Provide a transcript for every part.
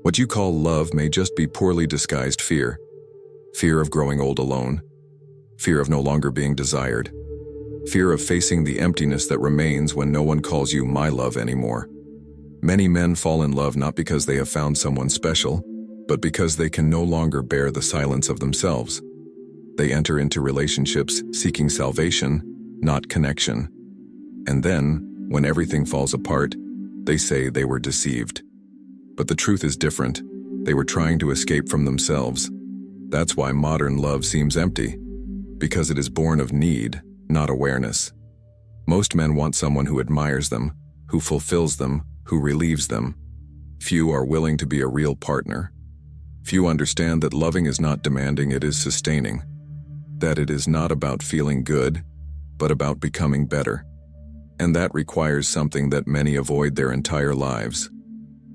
What you call love may just be poorly disguised fear. Fear of growing old alone. Fear of no longer being desired. Fear of facing the emptiness that remains when no one calls you my love anymore. Many men fall in love not because they have found someone special, but because they can no longer bear the silence of themselves. They enter into relationships seeking salvation, not connection. And then, when everything falls apart, they say they were deceived. But the truth is different. They were trying to escape from themselves. That's why modern love seems empty, because it is born of need, not awareness. Most men want someone who admires them, who fulfills them, who relieves them. Few are willing to be a real partner. Few understand that loving is not demanding, it is sustaining. That it is not about feeling good, but about becoming better. And that requires something that many avoid their entire lives: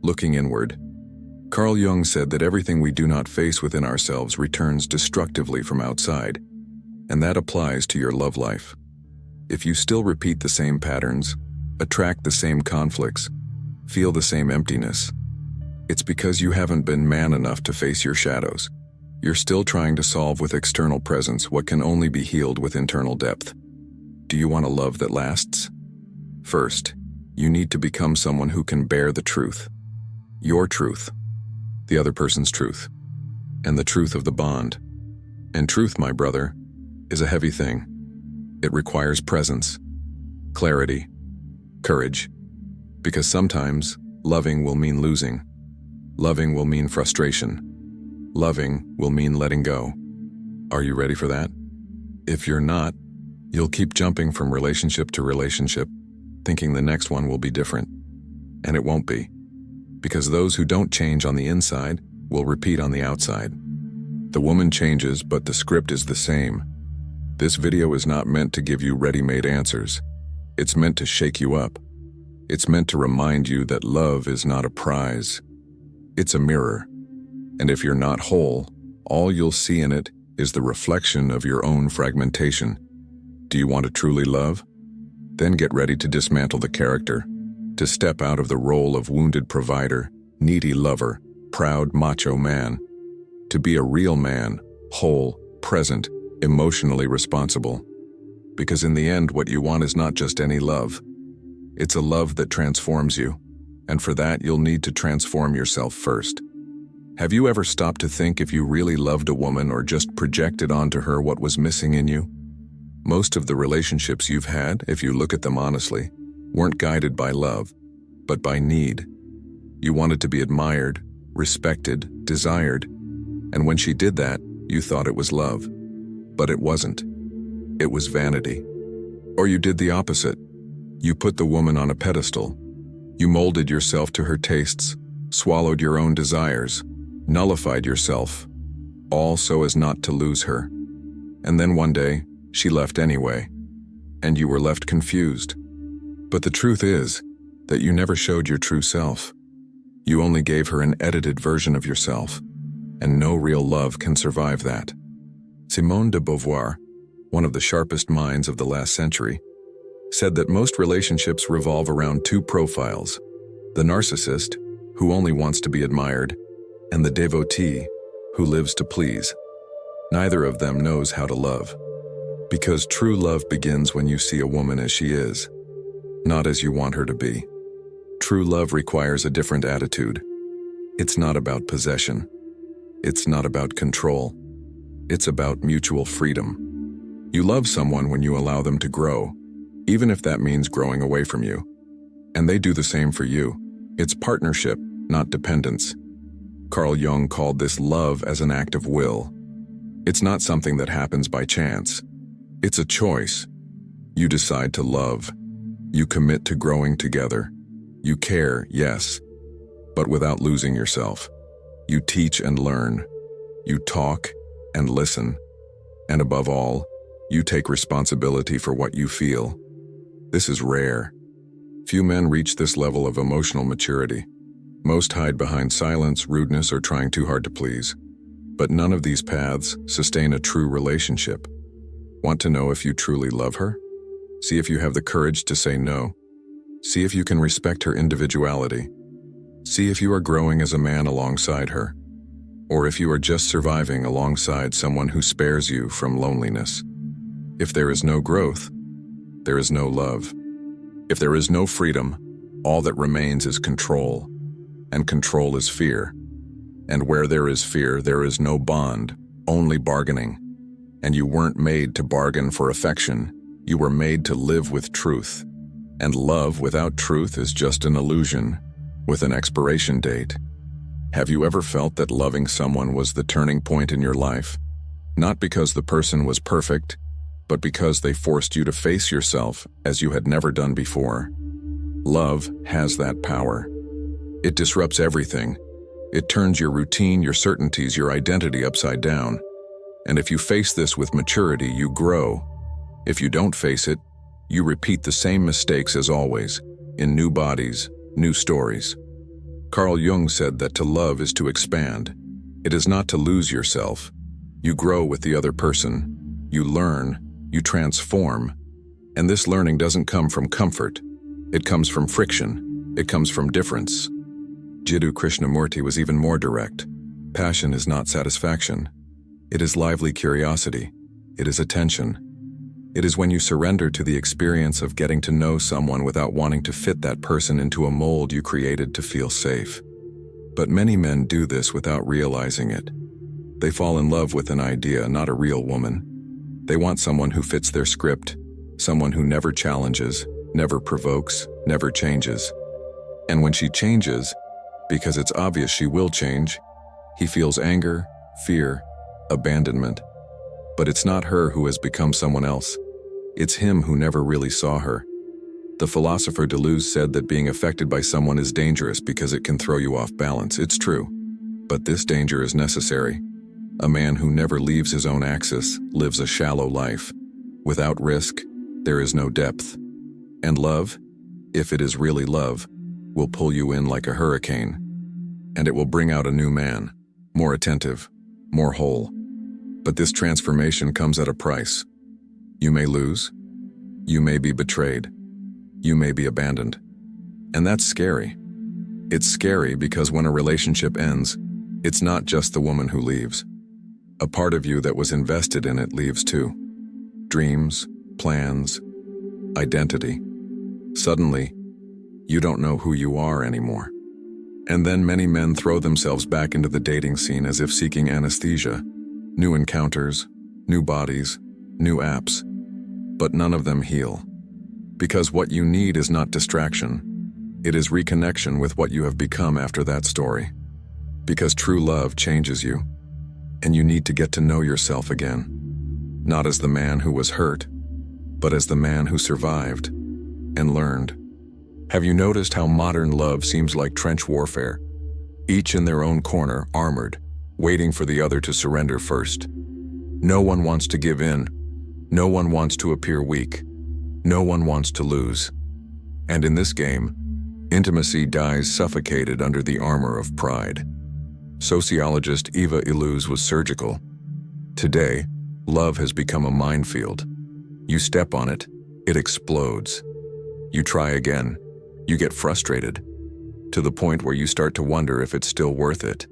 looking inward. Carl Jung said that everything we do not face within ourselves returns destructively from outside, and that applies to your love life. If you still repeat the same patterns, attract the same conflicts, feel the same emptiness, it's because you haven't been man enough to face your shadows. You're still trying to solve with external presence what can only be healed with internal depth. Do you want a love that lasts? First, you need to become someone who can bear the truth. Your truth, the other person's truth, and the truth of the bond. And truth, my brother, is a heavy thing. It requires presence, clarity, courage, because sometimes loving will mean losing. Loving will mean frustration. Loving will mean letting go. Are you ready for that? If you're not, you'll keep jumping from relationship to relationship, thinking the next one will be different. And it won't be. Because those who don't change on the inside will repeat on the outside. The woman changes, but the script is the same. This video is not meant to give you ready-made answers. It's meant to shake you up. It's meant to remind you that love is not a prize. It's a mirror. And if you're not whole, all you'll see in it is the reflection of your own fragmentation. Do you want to truly love? Then get ready to dismantle the character, to step out of the role of wounded provider, needy lover, proud macho man, to be a real man, whole, present, emotionally responsible. Because in the end, what you want is not just any love. It's a love that transforms you, and for that you'll need to transform yourself first. Have you ever stopped to think if you really loved a woman or just projected onto her what was missing in you? Most of the relationships you've had, if you look at them honestly, weren't guided by love, but by need. You wanted to be admired, respected, desired, and when she did that, you thought it was love. But it wasn't. It was vanity. Or you did the opposite. You put the woman on a pedestal. You molded yourself to her tastes, swallowed your own desires, nullified yourself, all so as not to lose her. And then one day, she left anyway, and you were left confused. But the truth is that you never showed your true self. You only gave her an edited version of yourself, and no real love can survive that. Simone de Beauvoir, one of the sharpest minds of the last century, said that most relationships revolve around two profiles: the narcissist, who only wants to be admired, and the devotee, who lives to please. Neither of them knows how to love. Because true love begins when you see a woman as she is, not as you want her to be. True love requires a different attitude. It's not about possession. It's not about control. It's about mutual freedom. You love someone when you allow them to grow, even if that means growing away from you. And they do the same for you. It's partnership, not dependence. Carl Jung called this love as an act of will. It's not something that happens by chance. It's a choice. You decide to love. You commit to growing together. You care, yes, but without losing yourself. You teach and learn. You talk and listen. And above all, you take responsibility for what you feel. This is rare. Few men reach this level of emotional maturity. Most hide behind silence, rudeness, or trying too hard to please. But none of these paths sustain a true relationship. Want to know if you truly love her? See if you have the courage to say no. See if you can respect her individuality. See if you are growing as a man alongside her, or if you are just surviving alongside someone who spares you from loneliness. If there is no growth, there is no love. If there is no freedom, all that remains is control, and control is fear. And where there is fear, there is no bond, only bargaining. And you weren't made to bargain for affection, you were made to live with truth. And love without truth is just an illusion, with an expiration date. Have you ever felt that loving someone was the turning point in your life? Not because the person was perfect, but because they forced you to face yourself as you had never done before. Love has that power. It disrupts everything. It turns your routine, your certainties, your identity upside down. And if you face this with maturity, you grow. If you don't face it, you repeat the same mistakes as always, in new bodies, new stories. Carl Jung said that to love is to expand. It is not to lose yourself. You grow with the other person. You learn, you transform. And this learning doesn't come from comfort. It comes from friction. It comes from difference. Jiddu Krishnamurti was even more direct. Passion is not satisfaction. It is lively curiosity. It is attention. It is when you surrender to the experience of getting to know someone without wanting to fit that person into a mold you created to feel safe. But many men do this without realizing it. They fall in love with an idea, not a real woman. They want someone who fits their script, someone who never challenges, never provokes, never changes. And when she changes, because it's obvious she will change, he feels anger, fear, abandonment. But it's not her who has become someone else. It's him who never really saw her. The philosopher Deleuze said that being affected by someone is dangerous because it can throw you off balance. It's true. But this danger is necessary. A man who never leaves his own axis lives a shallow life. Without risk, there is no depth. And love, if it is really love, will pull you in like a hurricane. And it will bring out a new man, more attentive, more whole. But this transformation comes at a price. You may lose. You may be betrayed. You may be abandoned. And that's scary. It's scary because when a relationship ends, it's not just the woman who leaves. A part of you that was invested in it leaves too. Dreams, plans, identity. Suddenly, you don't know who you are anymore. And then many men throw themselves back into the dating scene as if seeking anesthesia. New encounters, new bodies, new apps. But none of them heal. Because what you need is not distraction. It is reconnection with what you have become after that story. Because true love changes you. And you need to get to know yourself again. Not as the man who was hurt, but as the man who survived and learned. Have you noticed how modern love seems like trench warfare? Each in their own corner, armored, waiting for the other to surrender first. No one wants to give in. No one wants to appear weak. No one wants to lose. And in this game, intimacy dies suffocated under the armor of pride. Sociologist Eva Illouz was surgical. Today, love has become a minefield. You step on it, it explodes. You try again, you get frustrated, to the point where you start to wonder if it's still worth it.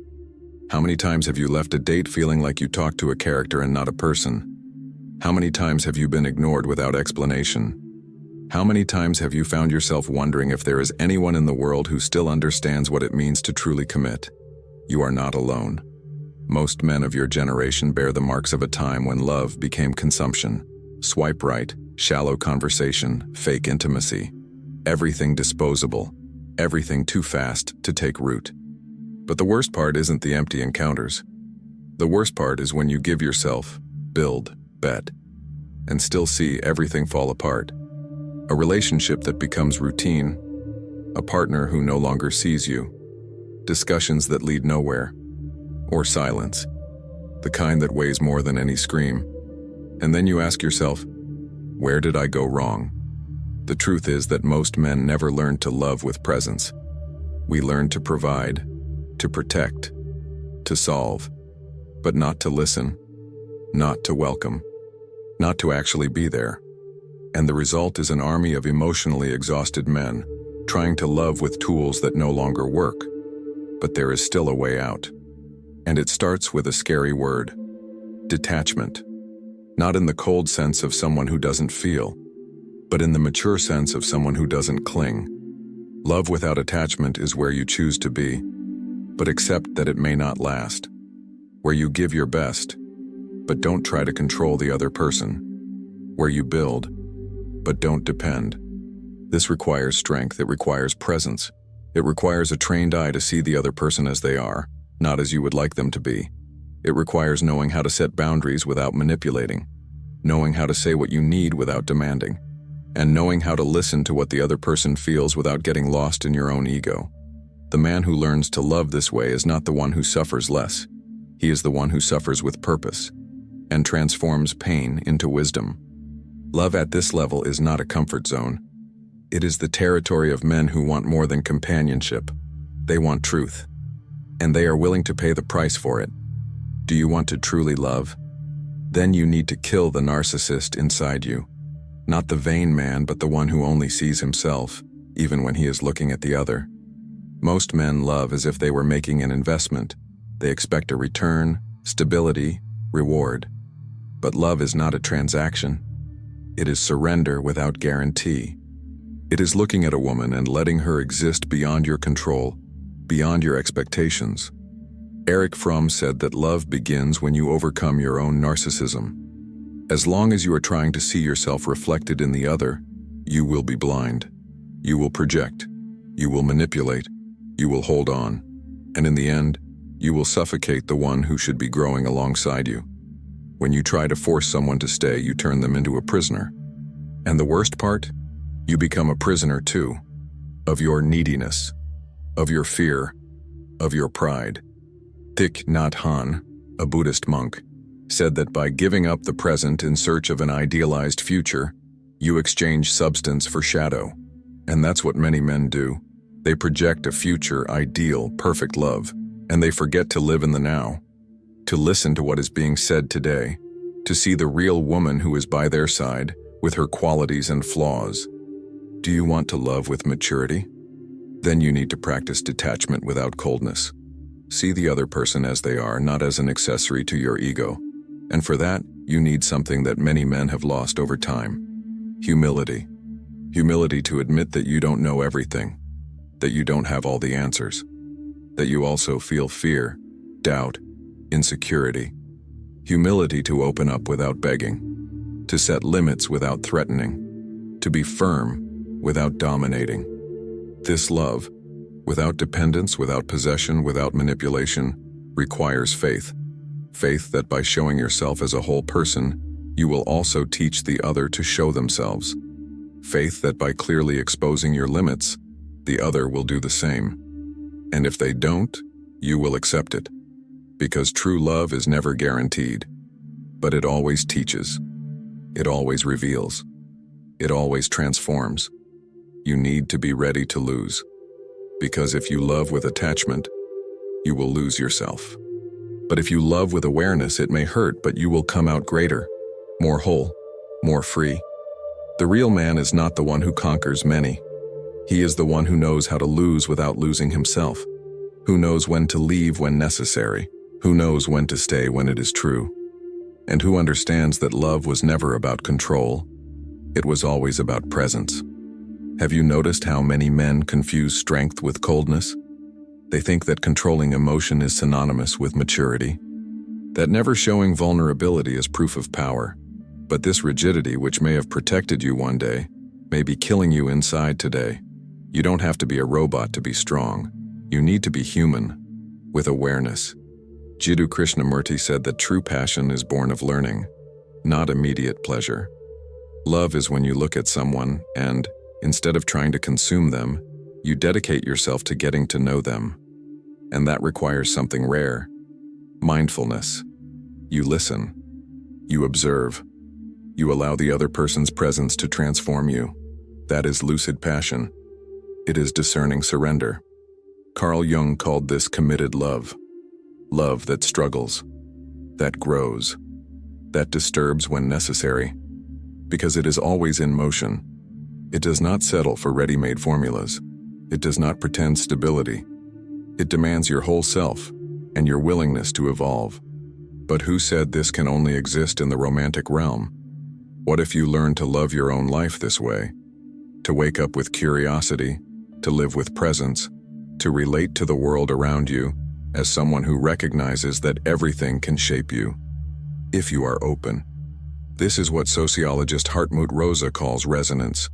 How many times have you left a date feeling like you talked to a character and not a person? How many times have you been ignored without explanation? How many times have you found yourself wondering if there is anyone in the world who still understands what it means to truly commit? You are not alone. Most men of your generation bear the marks of a time when love became consumption. Swipe right, shallow conversation, fake intimacy. Everything disposable, everything too fast to take root. But the worst part isn't the empty encounters. The worst part is when you give yourself, build, bet, and still see everything fall apart. A relationship that becomes routine, a partner who no longer sees you, discussions that lead nowhere, or silence, the kind that weighs more than any scream. And then you ask yourself, where did I go wrong? The truth is that most men never learned to love with presence. We learn to provide, to protect, to solve, but not to listen, not to welcome, not to actually be there. And the result is an army of emotionally exhausted men, trying to love with tools that no longer work. but there is still a way out. And it starts with a scary word: detachment. Not in the cold sense of someone who doesn't feel, but in the mature sense of someone who doesn't cling. Love without attachment is where you choose to be, but accept that it may not last. Where you give your best, but don't try to control the other person. Where you build, but don't depend. This requires strength, it requires presence. It requires a trained eye to see the other person as they are, not as you would like them to be. It requires knowing how to set boundaries without manipulating, knowing how to say what you need without demanding, and knowing how to listen to what the other person feels without getting lost in your own ego. The man who learns to love this way is not the one who suffers less. He is the one who suffers with purpose and transforms pain into wisdom. Love at this level is not a comfort zone. It is the territory of men who want more than companionship. They want truth, and they are willing to pay the price for it. Do you want to truly love? Then you need to kill the narcissist inside you. Not the vain man, but the one who only sees himself, even when he is looking at the other. Most men love as if they were making an investment. They expect a return, stability, reward. But love is not a transaction. It is surrender without guarantee. It is looking at a woman and letting her exist beyond your control, beyond your expectations. Erich Fromm said that love begins when you overcome your own narcissism. As long as you are trying to see yourself reflected in the other, you will be blind. You will project. You will manipulate. You will hold on. And in the end, you will suffocate the one who should be growing alongside you. When you try to force someone to stay, you turn them into a prisoner. And the worst part? You become a prisoner too. Of your neediness. Of your fear. Of your pride. Thich Nhat Hanh, a Buddhist monk, said that by giving up the present in search of an idealized future, you exchange substance for shadow. And that's what many men do. They project a future, ideal, perfect love, and they forget to live in the now, to listen to what is being said today, to see the real woman who is by their side, with her qualities and flaws. Do you want to love with maturity? Then you need to practice detachment without coldness. See the other person as they are, not as an accessory to your ego. And for that, you need something that many men have lost over time: humility. Humility to admit that you don't know everything, that you don't have all the answers, that you also feel fear, doubt, insecurity. Humility to open up without begging, to set limits without threatening, to be firm without dominating. This love, without dependence, without possession, without manipulation, requires faith. Faith that by showing yourself as a whole person, you will also teach the other to show themselves. Faith that by clearly exposing your limits, the other will do the same. And if they don't, you will accept it. Because true love is never guaranteed, but it always teaches. It always reveals. It always transforms. You need to be ready to lose. Because if you love with attachment, you will lose yourself. But if you love with awareness, it may hurt, but you will come out greater, more whole, more free. The real man is not the one who conquers many. He is the one who knows how to lose without losing himself, who knows when to leave when necessary, who knows when to stay when it is true, and who understands that love was never about control. It was always about presence. Have you noticed how many men confuse strength with coldness? They think that controlling emotion is synonymous with maturity, that never showing vulnerability is proof of power. But this rigidity, which may have protected you one day, may be killing you inside today. You don't have to be a robot to be strong. You need to be human, with awareness. Jiddu Krishnamurti said that true passion is born of learning, not immediate pleasure. Love is when you look at someone and, instead of trying to consume them, you dedicate yourself to getting to know them. And that requires something rare: mindfulness. You listen. You observe. You allow the other person's presence to transform you. That is lucid passion. It is discerning surrender. Carl Jung called this committed love. Love that struggles, that grows, that disturbs when necessary. Because it is always in motion. It does not settle for ready-made formulas. It does not pretend stability. It demands your whole self and your willingness to evolve. But who said this can only exist in the romantic realm? What if you learn to love your own life this way? To wake up with curiosity, to live with presence, to relate to the world around you as someone who recognizes that everything can shape you, if you are open. This is what sociologist Hartmut Rosa calls resonance,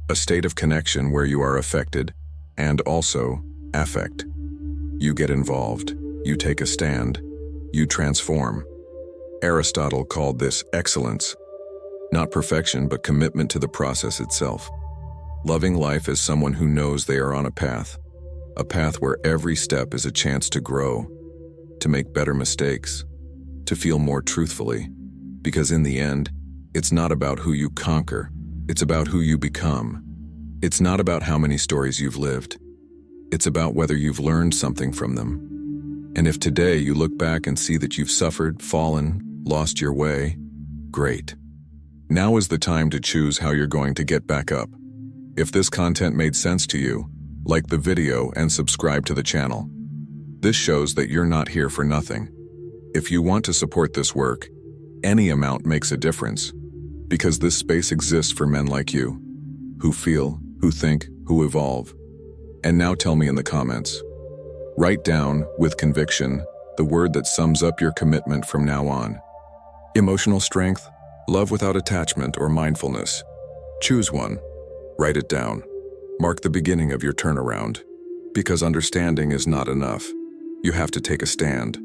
a state of connection where you are affected and also affect. You get involved, you take a stand, you transform. Aristotle called this excellence, not perfection but commitment to the process itself. Loving life as someone who knows they are on a path where every step is a chance to grow, to make better mistakes, to feel more truthfully, because in the end, it's not about who you conquer, it's about who you become. It's not about how many stories you've lived. It's about whether you've learned something from them. And if today you look back and see that you've suffered, fallen, lost your way, great. Now is the time to choose how you're going to get back up. If this content made sense to you, like the video and subscribe to the channel. This shows that you're not here for nothing. If you want to support this work, any amount makes a difference, because this space exists for men like you, who feel, who think, who evolve. And now tell me in the comments. Write down, with conviction, the word that sums up your commitment from now on. Emotional strength, love without attachment, or mindfulness. Choose one. Write it down. Mark the beginning of your turnaround. Because understanding is not enough. You have to take a stand.